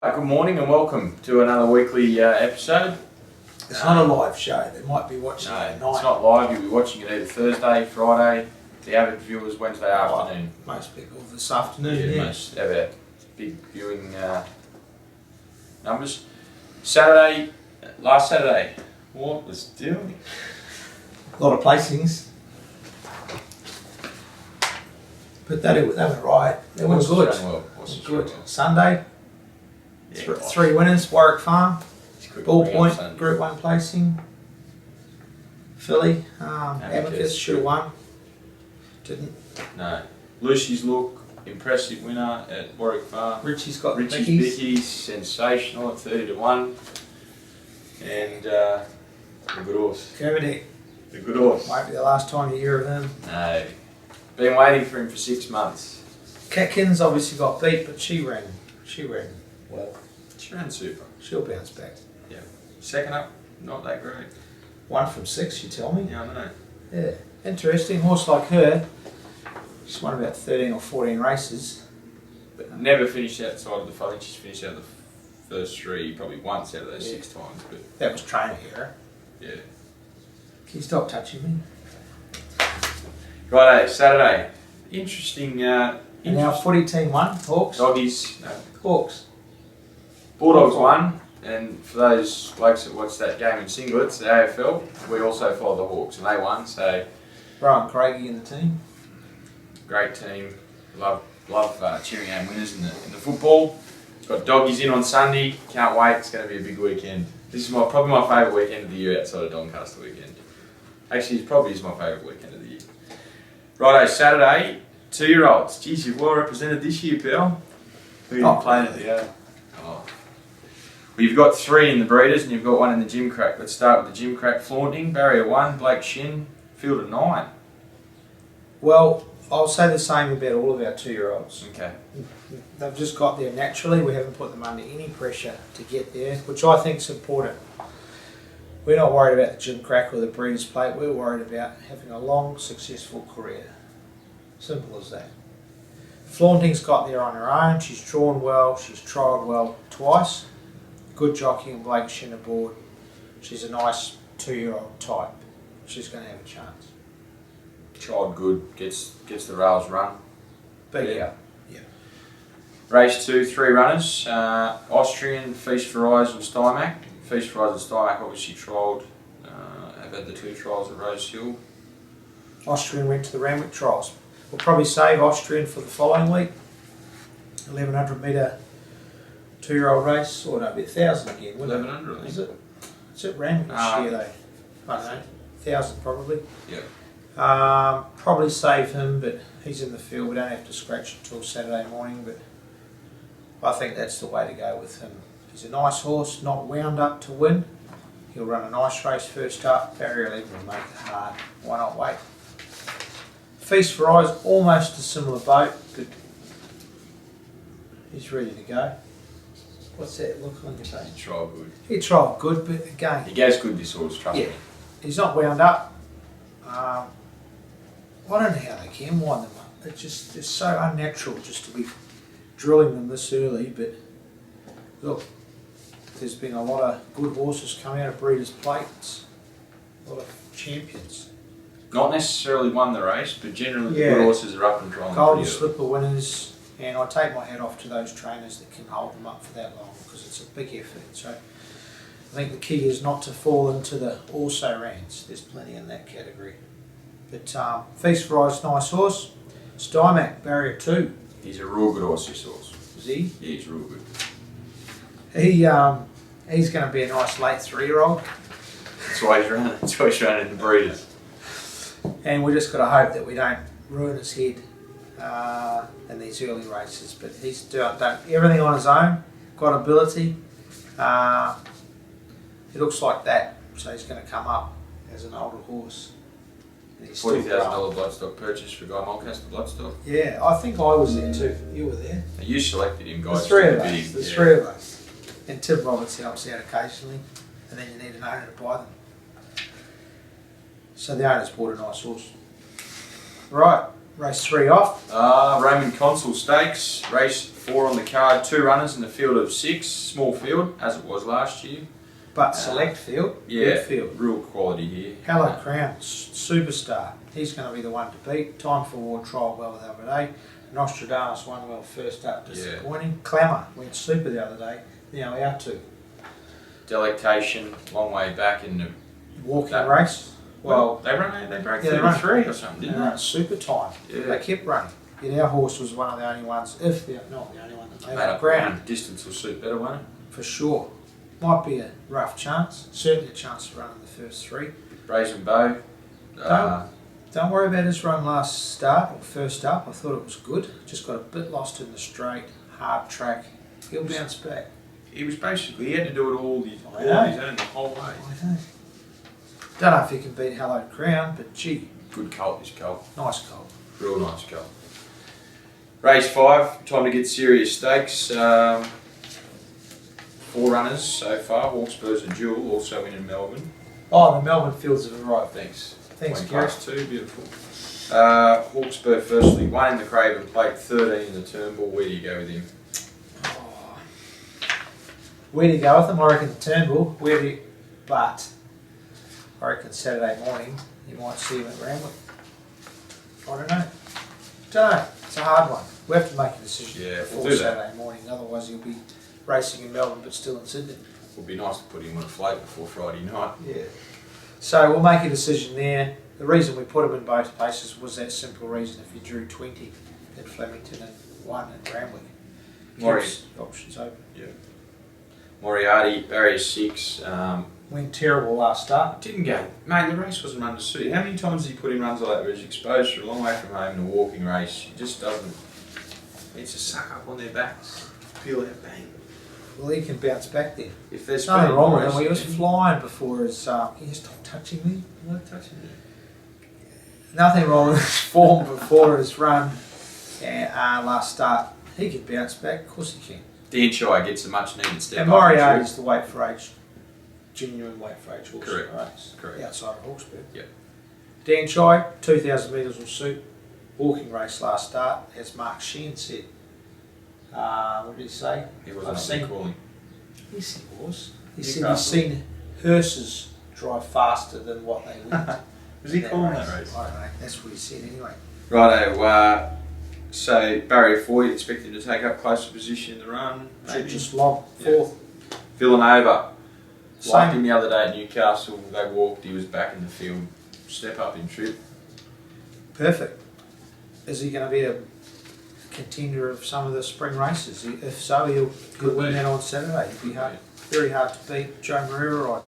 Good morning and welcome to another weekly episode. It's not a live show. They might be watching it at night. It's not live. You'll be watching it either Thursday, Friday. The average viewers Wednesday afternoon. Most people this afternoon. Yeah. Most have a big viewing numbers. Saturday, last Saturday, what was doing? A lot of placings. But they were right. They were good. Good. Sunday, three winners. Warwick Farm, Ball Point, Group 1 placing. Philly, Amicus should have won. Didn't. No. Lucy's Look, impressive winner at Warwick Farm. Richie's got Richie's Bickies, sensational at 30-1. And the good horse. Kermit. The good horse. Might be the last time you hear of him. No. Been waiting for him for 6 months. Catkins obviously got beat, but she ran well. She ran super. She'll bounce back. Yeah. Second up, not that great. 1 from 6, you tell me? Yeah, I know. Yeah. Interesting. Horse like her. She's won about 13 or 14 races. But never finished outside of the, I think she's finished out the first 3 probably once out of those 6 times. But that was trainer error. Yeah. Can you stop touching me? Righto, Saturday. Interesting. And our footy team won. Hawks. Doggies. No. Hawks. Bulldogs won. And for those blokes that watch that game in singlets, the AFL, we also follow the Hawks and they won. So Brian Craigie in the team. Great team. Love cheering our winners in the football. Got Doggies in on Sunday. Can't wait. It's going to be a big weekend. This is probably my favourite weekend of the year outside of Doncaster weekend. Actually, it probably is my favourite weekend of the year. Righto, Saturday, 2-year-olds. Geez, you're well represented this year, pal. Who are you playing at the Well, you've got 3 in the breeders and you've got 1 in the gym crack. Let's start with the gym crack flaunting. Barrier 1, Blake Shin, field of 9. Well, I'll say the same about all of our 2-year-olds. Okay. They've just got there naturally. We haven't put them under any pressure to get there, which I think is important. We're not worried about the gym crack or the breeders' plate. We're worried about having a long, successful career. Simple as that. Flaunting's got there on her own. She's drawn well. She's trialled well twice. Good jockey and Blake Shin aboard. She's a nice 2-year-old type. She's going to have a chance. Child good, gets the rails run. But yeah. Race 2, 3 runners. Austrian, Feast for Eyes and Stymac. Feast for Eyes and Stymac obviously trialled. Have had the 2 trials at Rose Hill. Austrian went to the Randwick trials. We'll probably save Austrian for the following week. 1100 metre 2-year-old race, or no, 1,000 again. 1100, I think. Is it? It's at Randwick this year though. I don't know, 1,000 probably. Yeah. Probably save him, but he's in the field. We don't have to scratch until Saturday morning, but I think that's the way to go with him. He's a nice horse, not wound up to win. He'll run a nice race first up. Barrier 11 will make it hard. Why not wait? Feast for Eyes, almost a similar boat, but he's ready to go. What's that look on your face? He trialled good. He trialled good, but again... He goes good this horse, trust me. He's not wound up. I don't know how they can wind them up. It's so unnatural just to be drilling them this early, but look, there's been a lot of good horses come out of breeders' plates, a lot of champions. Not necessarily won the race, but generally the good horses are up and drawing. Golden Slipper winners, and I take my hat off to those trainers that can hold them up for that long, because it's a big effort. So I think the key is not to fall into the also-rans. There's plenty in that category. But Feast for Eyes, nice horse. Stymac, Barrier 2. He's a real good horse, this horse. Is he? Yeah, he's real good. He's going to be a nice late 3-year-old. That's why he's running. That's why he's running in the breeders. And we just got to hope that we don't ruin his head in these early races. But he's done everything on his own. Got ability. It looks like that. So he's going to come up as an older horse. $40,000 bloodstock purchase for Guy Mulcaster bloodstock. Yeah, I think I was there too. You were there. You selected him, guys. The 3 of us. The 3 of us. And Tim Roberts helps out occasionally, and then you need an owner to buy them. So the owner's bought a nice horse. Right, Race 3 off. Roman Consul Stakes, race 4 on the card. 2 runners in the field of 6. Small field, as it was last year. But select field. Yeah, Good field. real quality here. Hello Crown, superstar. He's going to be the one to beat. Time for War trial well the other day. Nostradamus won well first up, disappointing. Clamour went super the other day. Now out to Delectation, long way back in the walking race. Well, they broke yeah, they run 33 or something, they didn't ran they? super time. Yeah. They kept running. Yet our horse was one of the only ones, if they're not the only one that made Made up up ground. ground. Distance will suit better, won't it? For sure. Might be a rough chance. Certainly a chance to run in the first 3. Brazen Bow. Don't worry about his run last start or first up. I thought it was good. Just got a bit lost in the straight, hard track. He'll bounce back. He was basically, he had to do it all his own the whole way. I know. Don't know if he can beat Hello Crown, but gee, Good colt, this colt. nice goal. Real nice colt. Race 5, time to get serious stakes. 4 runners so far. Hawkspurs and Jewel also in Melbourne. Oh, the Melbourne fields have arrived. Thanks. Thanks, Went Gary. past 2, beautiful. Hawkspur firstly, 1 in the Craven Plate, 13 in the Turnbull. Where do you go with him? Oh. Where do you go with him? I reckon Turnbull. But I reckon Saturday morning you might see him at Randwick. I don't know. It's a hard one. We have to make a decision before we'll do that. Saturday morning. Otherwise, he'll be racing in Melbourne but still in Sydney. It would be nice to put him on a float before Friday night. Yeah. So we'll make a decision there. The reason we put him in both places was that simple reason. If you drew 20 at Flemington and 1 at Randwick, keeps options open. Yeah. Moriarty, barrier 6. Went terrible last start. Didn't go. Mate, the race wasn't run to suit. How many times did he put in runs like that where he's exposed for a long way from home in a walking race? He just doesn't. It's a suck up on their backs. Peel out bang. Well, he can bounce back there. If there's Nothing wrong with him. He was flying before his. Can you stop touching me? I'm not touching you. Nothing wrong with his form before his run last start. He can bounce back. Of course he can. Danchai gets a much needed step And up. Moriarty's the weight for age, genuine weight for age horse. Correct. Race. Correct. Outside of Hawkesbury. Yep. Danchai, 2,000 metres will suit. Walking race last start, as Mark Sheehan said. What did he say? He wasn't calling. Yes, he was. He said Newcastle. he's seen hearses drive faster than what they went. Was he calling that race? I don't know. That's what he said anyway. Righto. So barrier 4, you expect him to take up closer position in the run. Should Maybe. just lob Yeah. fourth. Villanova. Same. Like him the other day at Newcastle, they walked, he was back in the field. Step up in trip. Perfect. Is he going to be a contender of some of the spring races? If so, he'll win that on Saturday. It'll be hard, very hard to beat Joe Marrero.